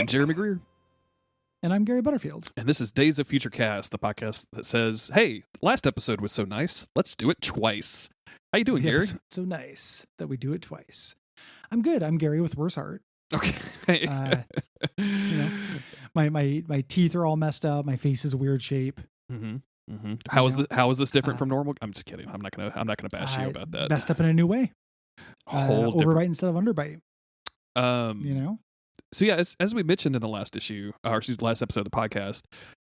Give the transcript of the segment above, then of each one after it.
Jeremy Greer. And I'm Gary Butterfield. And this is Days of Future Cast, the podcast that says, hey, last episode was so nice, let's do it twice. How you doing, Gary? So nice that we do it twice. I'm good. I'm Gary with worse heart. Okay. My teeth are all messed up. My face is a weird shape. Mm-hmm. Mm-hmm. How is this different from normal? I'm just kidding. I'm not gonna bash you about that. Messed up in a new way. Overbite different. instead of underbite. So yeah, as we mentioned in the last last episode of the podcast,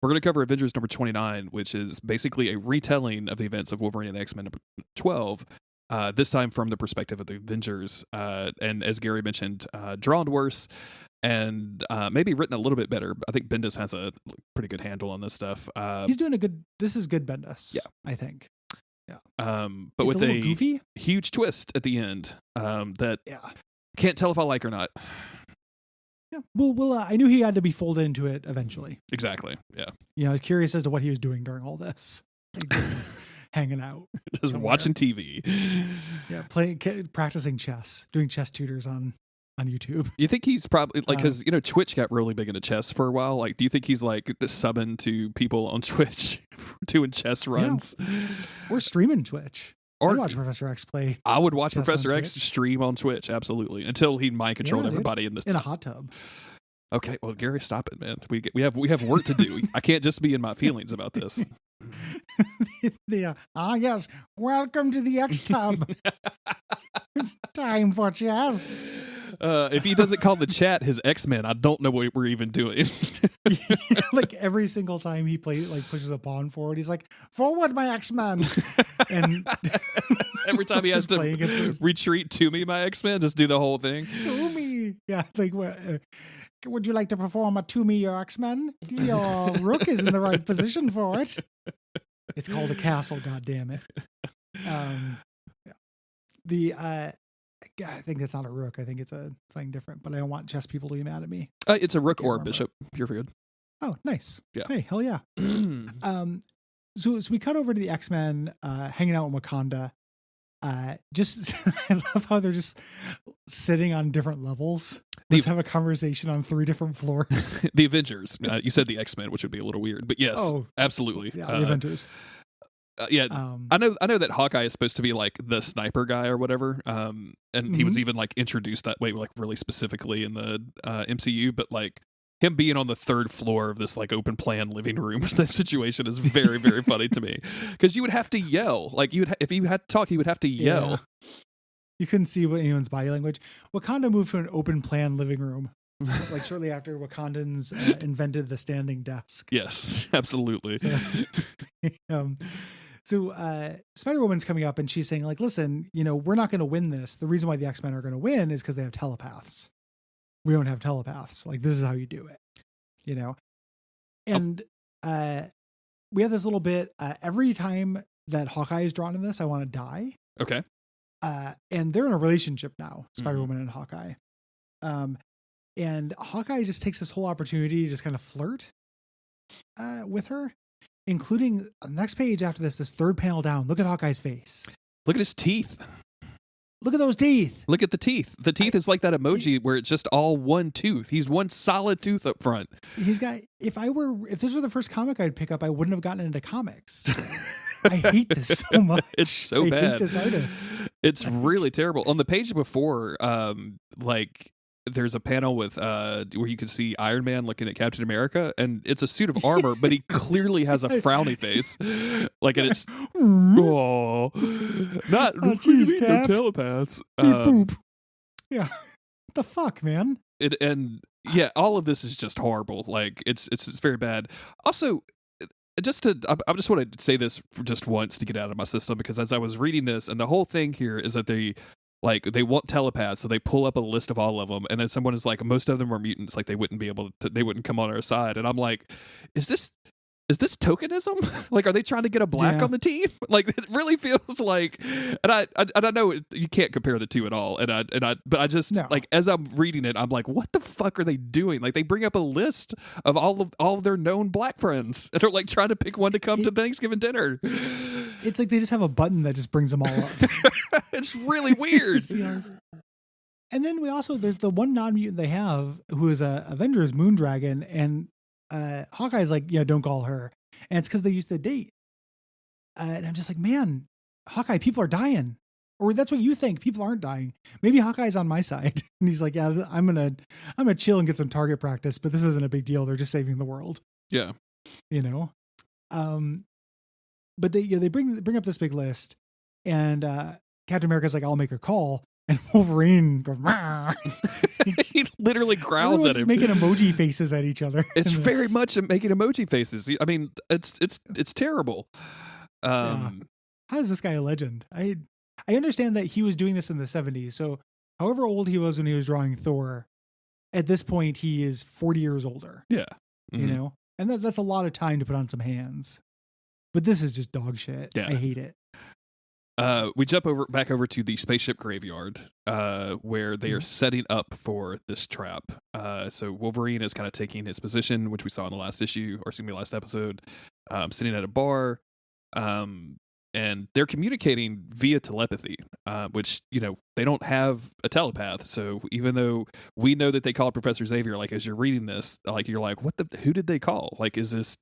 we're going to cover Avengers number 29, which is basically a retelling of the events of Wolverine and X-Men number 12. This time from the perspective of the Avengers, and as Gary mentioned, drawn worse and maybe written a little bit better. I think Bendis has a pretty good handle on this stuff. He's doing this is good Bendis. Yeah, I think. Yeah. But it's with a goofy, huge twist at the end that can't tell if I like or not. Yeah. Well, I knew he had to be folded into it eventually. Exactly. Yeah. I was curious as to what he was doing during all this. Like just hanging out. Just somewhere. Watching TV. Yeah. Practicing chess, doing chess tutors on YouTube. You think he's probably because Twitch got really big into chess for a while. Like, do you think he's like subbing to people on Twitch doing chess runs? Yeah. Or streaming Twitch. I'd watch Professor X play. I would watch Professor X stream on Twitch, absolutely, until he mind controlled everybody in a hot tub. Okay, well, Gary, stop it, man. We have work to do. I can't just be in my feelings about this. Yes. Welcome to the X tub. It's time for chess. If he doesn't call the chat his X-Men, I don't know what we're even doing. Like every single time he pushes a pawn forward, he's like, "Forward, my X-Men!" And every time he has to retreat to me, my X-Men, just do the whole thing. To me, yeah. Like, would you like to perform a to me, your X-Men? Your rook is in the right position for it. It's called a castle. God damn it. I think it's not a rook. I think it's something different, but I don't want chess people to be mad at me. It's a rook or a bishop. You're good. Oh, nice. Yeah. Hey, hell yeah. So we cut over to the X-Men hanging out in Wakanda. I love how they're just sitting on different levels. Let's have a conversation on 3 different floors. The Avengers. You said the X-Men, which would be a little weird, but yes, absolutely. Yeah, the Avengers. I know that Hawkeye is supposed to be like the sniper guy or whatever, and he was even like introduced that way, like really specifically in the MCU. But like him being on the 3rd floor of this like open plan living room, that situation is very very funny to me because you would have to yell, like if you had to talk, you would have to yell. Yeah. You couldn't see anyone's body language. Wakanda moved to an open plan living room. Like shortly after Wakandans invented the standing desk. Yes, absolutely. So Spider-Woman's coming up and she's saying like, listen, we're not going to win this. The reason why the X-Men are going to win is because they have telepaths. We don't have telepaths. Like, this is how you do it, And we have this little bit, every time that Hawkeye is drawn in this, I want to die. Okay. And they're in a relationship now, Spider-Woman and Hawkeye. And Hawkeye just takes this whole opportunity to just kind of flirt with her, including the next page after this 3rd panel down. Look at Hawkeye's face. Look at his teeth. Look at those teeth. Look at the teeth. The teeth is like that emoji where it's just all one tooth. He's one solid tooth up front. He's got, if this were the first comic I'd pick up, I wouldn't have gotten into comics. I hate this so much. It's so bad. I hate this artist. It's really terrible. On the page before, there's a panel with where you can see Iron Man looking at Captain America, and it's a suit of armor, but he clearly has a frowny face. Like, and it's not no telepaths. Boop. Yeah, what the fuck, man? All of this is just horrible. Like, it's very bad. Also, I just want to say this just once to get out of my system, because as I was reading this, and the whole thing here is that they want telepaths, so they pull up a list of all of them, and then someone is like, most of them are mutants, like they wouldn't come on our side, and I'm like, is this tokenism? Like, are they trying to get a black on the team? Like, it really feels like, and I know you can't compare the two at all, but I just like, as I'm reading it, I'm like, what the fuck are they doing? Like, they bring up a list of all of their known black friends, and are like trying to pick one to come to Thanksgiving dinner. It's like they just have a button that just brings them all up. It's really weird. And then there's the one non-mutant they have who is a Avengers Moondragon, and Hawkeye's like, yeah, don't call her. And it's because they used to date. And I'm just like, man, Hawkeye, people are dying. Or that's what you think. People aren't dying. Maybe Hawkeye's on my side. And he's like, yeah, I'm gonna chill and get some target practice, but this isn't a big deal. They're just saving the world. Yeah. You know? But they bring up this big list, and Captain America's like, I'll make a call. And Wolverine goes, he literally growls at him, making emoji faces at each other. It's very much making emoji faces. I mean, it's terrible. Yeah. How is this guy a legend? I understand that he was doing this in the 70s. So however old he was when he was drawing Thor, at this point he is 40 years older. Yeah. Mm-hmm. You know? And that's a lot of time to put on some hands. But this is just dog shit. Yeah. I hate it. We jump back over to the spaceship graveyard, where they are setting up for this trap. So Wolverine is kind of taking his position, which we saw in the last issue, or excuse me, last episode, sitting at a bar, and they're communicating via telepathy, which, you know, they don't have a telepath. So even though we know that they called Professor Xavier, like, as you're reading this, like, you're like, who did they call? Like, is this,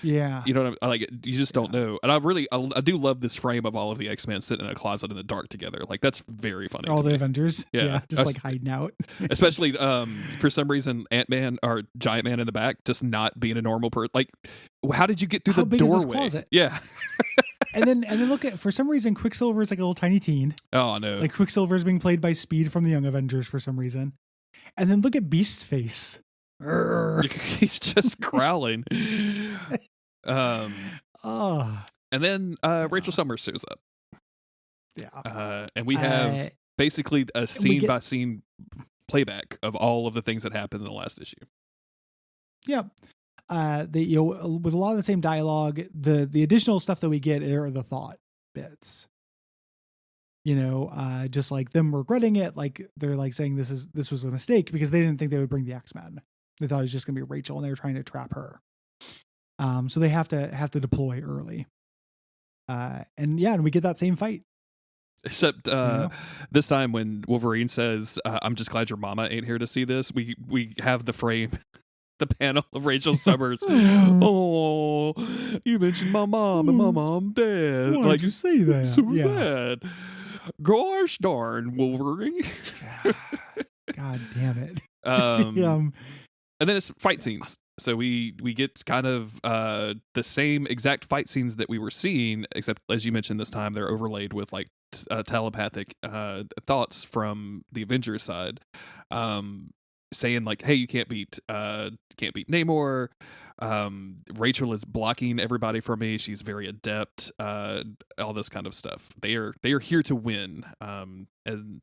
yeah, you know, like, you just don't know. And I do love this frame of all of the X-Men sitting in a closet in the dark together. Like, that's very funny. All the Avengers. Yeah. Just like hiding out. Especially, for some reason, Ant-Man or Giant Man in the back, just not being a normal person. Like, how did you get through the big doorway? Is this closet? Yeah. And then look at, for some reason, Quicksilver is like a little tiny teen. Oh, no. Like Quicksilver is being played by Speed from the Young Avengers for some reason. And then look at Beast's face. He's just growling. And then Rachel Summers shows up. Yeah. And we have basically a scene by scene playback of all of the things that happened in the last issue. Yeah. With a lot of the same dialogue, the additional stuff that we get are the thought bits. You know, just like them regretting it, like they're like saying this was a mistake because they didn't think they would bring the X-Men. They thought it was just gonna be Rachel, and they were trying to trap her. So they have to deploy early. And we get that same fight. Except this time when Wolverine says, "I'm just glad your mama ain't here to see this," we have the frame. The panel of Rachel Summers. Oh, you mentioned my mom and my mom dead. Why'd you say that? So sad. Gosh darn, Wolverine. God damn it. And then it's fight scenes. So we get kind of the same exact fight scenes that we were seeing, except as you mentioned this time, they're overlaid with like telepathic thoughts from the Avengers side. Saying like, hey, you can't beat Namor. Rachel is blocking everybody from me. She's very adept. All this kind of stuff. They are here to win. And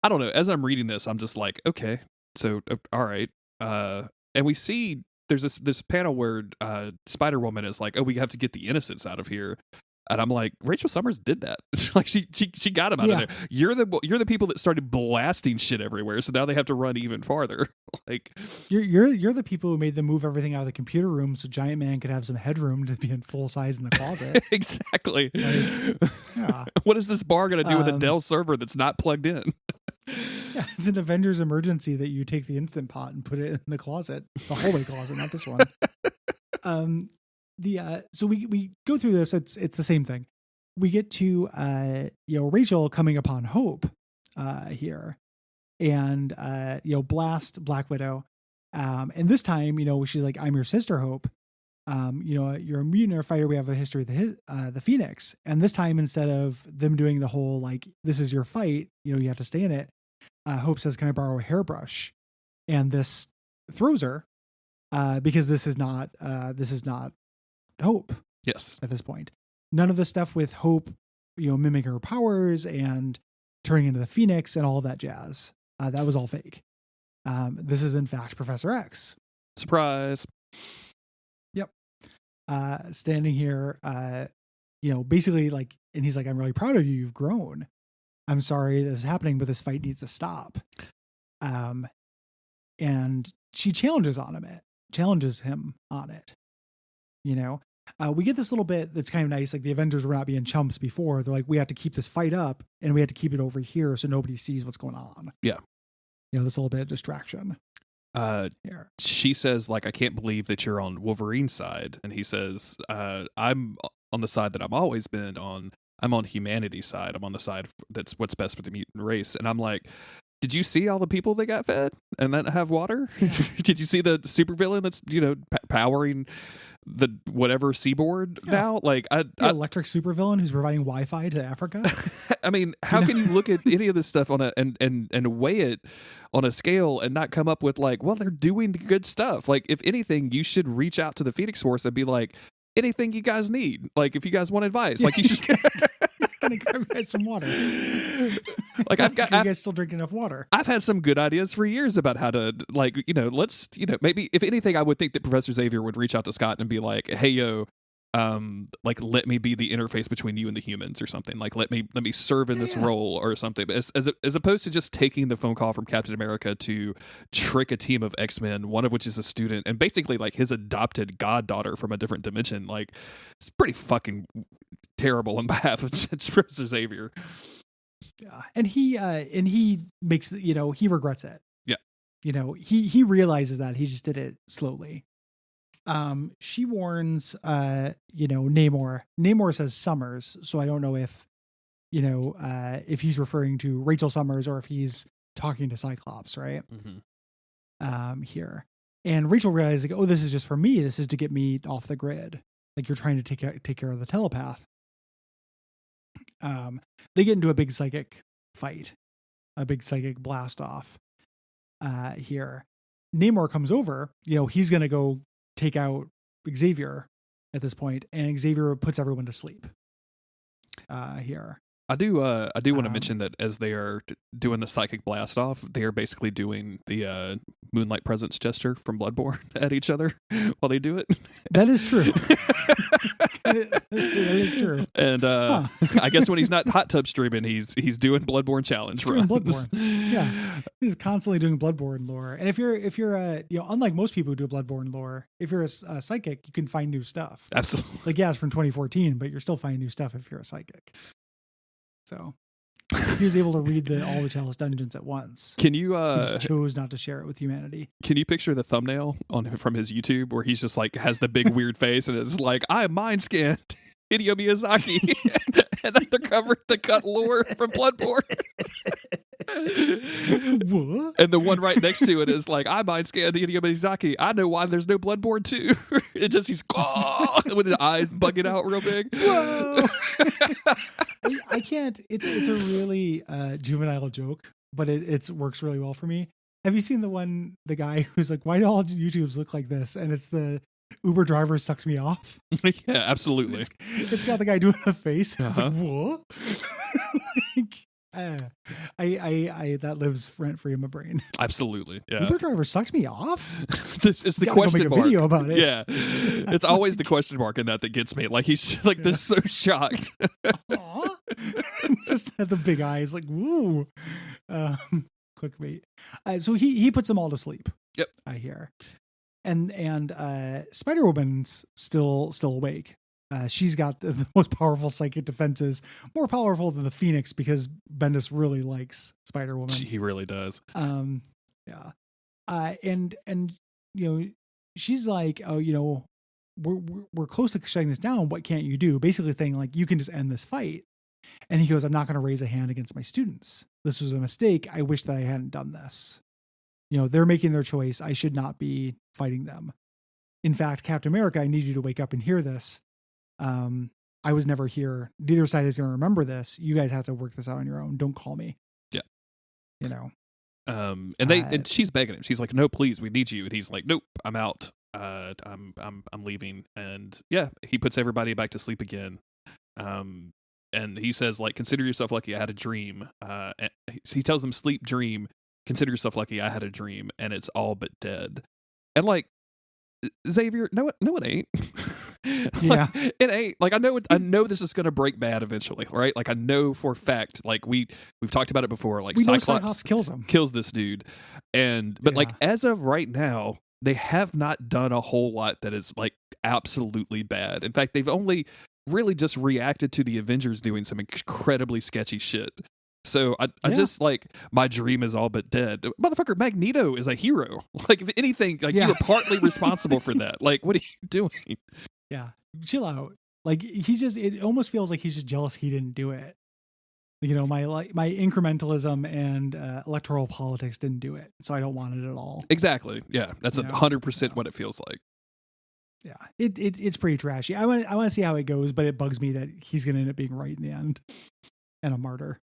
I don't know. As I'm reading this, I'm just like, okay, so all right. And we see there's this panel where Spider-Woman is like, oh, we have to get the innocents out of here. And I'm like, Rachel Summers did that. Like she got him out of there. You're the people that started blasting shit everywhere, so now they have to run even farther. Like you're the people who made them move everything out of the computer room so Giant Man could have some headroom to be in full size in the closet. Exactly. Like, yeah. What is this bar gonna do with a Dell server that's not plugged in? Yeah, it's an Avengers emergency that you take the Instant Pot and put it in the closet, the hallway closet, not this one. So we go through this. It's the same thing. We get to Rachel coming upon Hope here, and blast Black Widow. And this time, she's like, "I'm your sister, Hope. You're a mutant or fighter. We have a history of the Phoenix." And this time, instead of them doing the whole like, "This is your fight. You have to stay in it." Hope says, "Can I borrow a hairbrush?" And this throws her because this is not Hope. Yes. At this point, none of the stuff with Hope, mimicking her powers and turning into the Phoenix and all of that jazz. That was all fake. This is in fact Professor X. Surprise. Yep. Standing here, basically like, and he's like, "I'm really proud of you. You've grown. I'm sorry this is happening, but this fight needs to stop." And she challenges him on it. We get this little bit that's kind of nice. Like the Avengers were not being chumps before. They're like, we have to keep this fight up and we have to keep it over here so nobody sees what's going on. Yeah. this little bit of distraction. Here. She says, like, I can't believe that you're on Wolverine's side. And he says, I'm on the side that I've always been on. I'm on humanity's side. I'm on the side that's what's best for the mutant race. And I'm like, did you see all the people that got fed and then have water? Did you see the supervillain that's, powering the whatever seaboard now? Like, the electric supervillain who's providing Wi-Fi to Africa. I mean, how can you look at any of this stuff on and weigh it on a scale and not come up with like, well, they're doing good stuff. Like, if anything, you should reach out to the Phoenix Force and be like, anything you guys need. Like, if you guys want advice, like you should. Gonna grab you guys some water. Like, you guys still drink enough water? I've had some good ideas for years about how to, like, let's, maybe if anything, I would think that Professor Xavier would reach out to Scott and be like, hey, yo, like, let me be the interface between you and the humans or something. Like, let me serve in this role or something. But as opposed to just taking the phone call from Captain America to trick a team of X-Men, one of which is a student and basically like his adopted goddaughter from a different dimension. Like, it's pretty fucking terrible on behalf of Professor Xavier. Yeah, and he makes he regrets it. Yeah, he realizes that he just did it slowly. She warns Namor. Namor says Summers, so I don't know if if he's referring to Rachel Summers or if he's talking to Cyclops, right? Mm-hmm. Here, and Rachel realizes like, oh, this is just for me. This is to get me off the grid. Like, you're trying to take care of the telepath. They get into a big psychic fight, a big psychic blast off. Here, Namor comes over. He's gonna go take out Xavier at this point, and Xavier puts everyone to sleep. Here, I do want to mention that as they are doing the psychic blast off, they are basically doing the Moonlight Presence gesture from Bloodborne at each other while they do it. That is true. That is true. And I guess when he's not hot tub streaming, he's doing Bloodborne challenge runs. Bloodborne. Yeah, he's constantly doing Bloodborne lore. And if you're unlike most people who do Bloodborne lore, if you're a psychic, you can find new stuff. Absolutely. Like, yeah, it's from 2014, but you're still finding new stuff if you're a psychic. So he was able to read all the Chalice Dungeons at once. Can you he just chose not to share it with humanity. Can you picture the thumbnail from his YouTube where he's just like has the big weird face and it's like, I mind scanned Hideo Miyazaki and uncovered the cut lore from Bloodborne. What? And the one right next to it is like, I mind scanned Hideo Miyazaki. I know why there's no Bloodborne 2. It just he's with his eyes bugging out real big. Whoa. I can't. It's a really juvenile joke, but it works really well for me. Have you seen the guy who's like, why do all YouTubes look like this? And it's the Uber driver sucked me off. Yeah, absolutely. It's got the guy doing a face. It's like, what? That lives rent free in my brain. Absolutely. Yeah. Uber driver sucked me off. This is the question mark. Video about it. Yeah. It's always the question mark in that gets me. Like, he's like this so shocked. Just the big eyes, like, woo. Clickbait. So he puts them all to sleep. Yep. I hear. And Spider-Woman's still awake. She's got the most powerful psychic defenses, more powerful than the Phoenix, because Bendis really likes Spider-Woman. He really does. Yeah. And she's like, oh, we're close to shutting this down. What can't you do? Basically saying like, you can just end this fight. And he goes, I'm not going to raise a hand against my students. This was a mistake. I wish that I hadn't done this. They're making their choice. I should not be fighting them. In fact, Captain America, I need you to wake up and hear this. I was never here. Neither side is going to remember this. You guys have to work this out on your own. Don't call me. Yeah. And and she's begging him. She's like, no, please, we need you. And he's like, nope, I'm out. I'm leaving. And yeah, he puts everybody back to sleep again. And he says, like, consider yourself lucky I had a dream. He tells them, sleep, dream. Consider yourself lucky I had a dream. And it's all but dead. And like, Xavier, no, it ain't. Yeah, it ain't. Like, I know this is gonna break bad eventually, right? Like, I know for a fact. Like, we've talked about it before. Like, Cyclops kills this dude, but like, as of right now, they have not done a whole lot that is like absolutely bad. In fact, they've only really just reacted to the Avengers doing some incredibly sketchy shit. So I just like, my dream is all but dead. Motherfucker, Magneto is a hero. Like, if anything, like, you were partly responsible for that. Like, what are you doing? Yeah, chill out. Like, it almost feels like he's just jealous he didn't do it. You know, my incrementalism and electoral politics didn't do it, so I don't want it at all. Exactly. Yeah, that's 100% what it feels like. Yeah, it's pretty trashy. I want to see how it goes, but it bugs me that he's going to end up being right in the end and a martyr.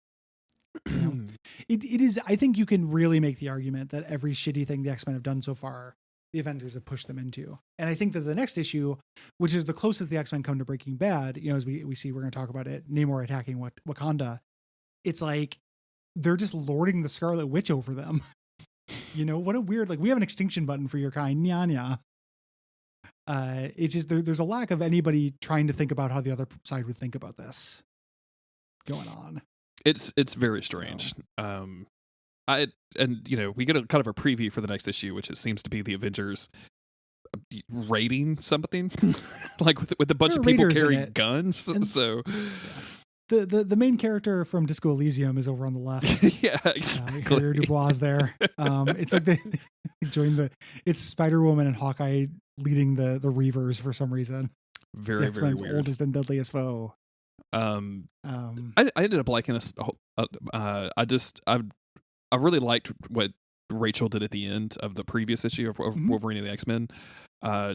You know? It is. I think you can really make the argument that every shitty thing the X-Men have done so far, the Avengers have pushed them into. And I think that the next issue, which is the closest the X-Men come to Breaking Bad, you know, as we see, we're going to talk about it, Namor attacking Wakanda. It's like they're just lording the Scarlet Witch over them. You know, what a weird, like, we have an extinction button for your kind. Nya. It's just there's a lack of anybody trying to think about how the other side would think about this going on. It's very strange. And you know, we get a kind of a preview for the next issue, which it seems to be the Avengers raiding something, like with a bunch of people carrying guns. And so the main character from Disco Elysium is over on the left. Yeah, exactly. Harry Dubois there. It's like they joined it's Spider-Woman and Hawkeye leading the Reavers for some reason. Very weird. Oldest and deadliest foe. I ended up liking this. I really liked what Rachel did at the end of the previous issue of Wolverine and the X-Men.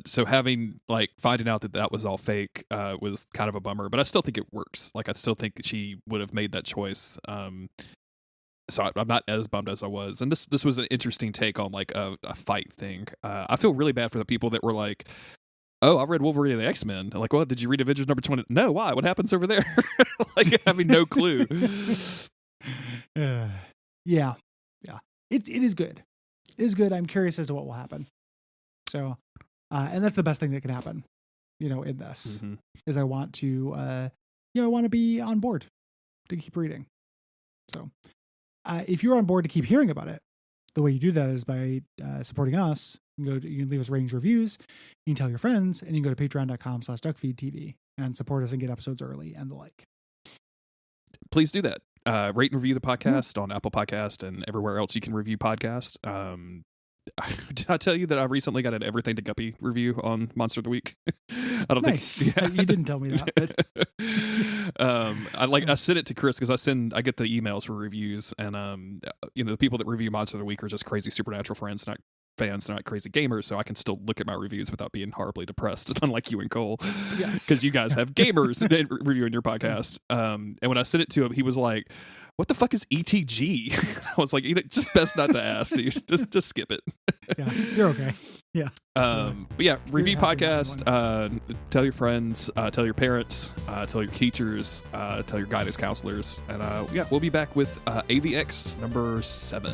So finding out that was all fake was kind of a bummer, but I still think it works. Like, I still think she would have made that choice. So I'm not as bummed as I was. And this was an interesting take on like a fight thing. I feel really bad for the people that were like, oh, I read Wolverine and the X-Men. Like, well, did you read Avengers number 20? No, why? What happens over there? Like, having no clue. Yeah. It is good. It is good. I'm curious as to what will happen. So, and that's the best thing that can happen, you know, in this, is I want to, I want to be on board to keep reading. So, if you're on board to keep hearing about it, the way you do that is by supporting us. You can leave us ratings, reviews. You can tell your friends, and you can go to patreon.com/Duckfeed.tv and support us and get episodes early and the like. Please do that. Rate and review the podcast on Apple Podcast and everywhere else you can review podcasts. Did I tell you that I recently got an Everything to Guppy review on Monster of the Week? I don't think. Yeah. You didn't tell me that. I sent it to Chris because I get the emails for reviews, and the people that review Monster of the Week are just crazy Supernatural fans, not fans, not crazy gamers, so I can still look at my reviews without being horribly depressed, unlike you and Cole, because you guys have gamers reviewing your podcast. And when I sent it to him, he was like, what the fuck is ETG? I was like, just best not to ask, dude. Just skip it. Yeah, you're okay. Yeah. But yeah, review podcast, tell your friends, tell your parents, tell your teachers, tell your guidance counselors, and we'll be back with AVX number 7.